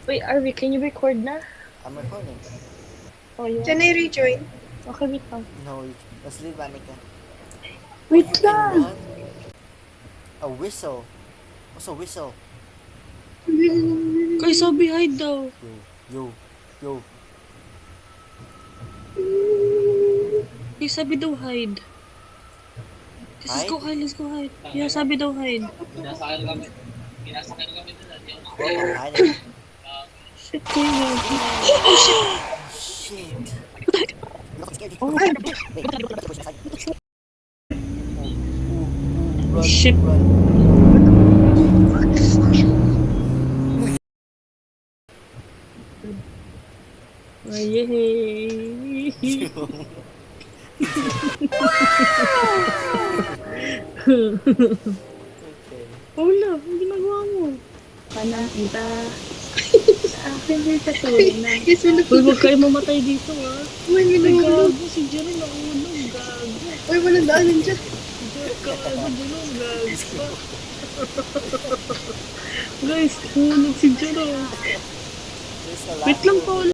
Wait, Arvi, can you record na? I'm recording. Oh, yeah. Can I rejoin? Okay, wait lang. No, let's leave Anika. Oh, Wait you can lang! run? A whistle. What's a whistle? Guys, sabi hide daw. Yo, yo. Guys, sabi daw hide. Let's go hide, let's go hide. Yeah, sabi daw hide. Well, I'm hiding. Shit, kuya. Oh, shit! Shit. Oh, Wait. Run, shit. run. Oh, yay! Okay. Wala, ang ginagawa mo. Panang iba. Sa akin din sa na. Yes, wala Uy, huwag kayo mamatay dito, ha. Uy, Ay, minulog. gago, si Jerry nakulog, gago. Uy, walang daanan dyan. Gago, bulong, gago. Guys, hulog si Jerry. There's a Wait lot lang of- po,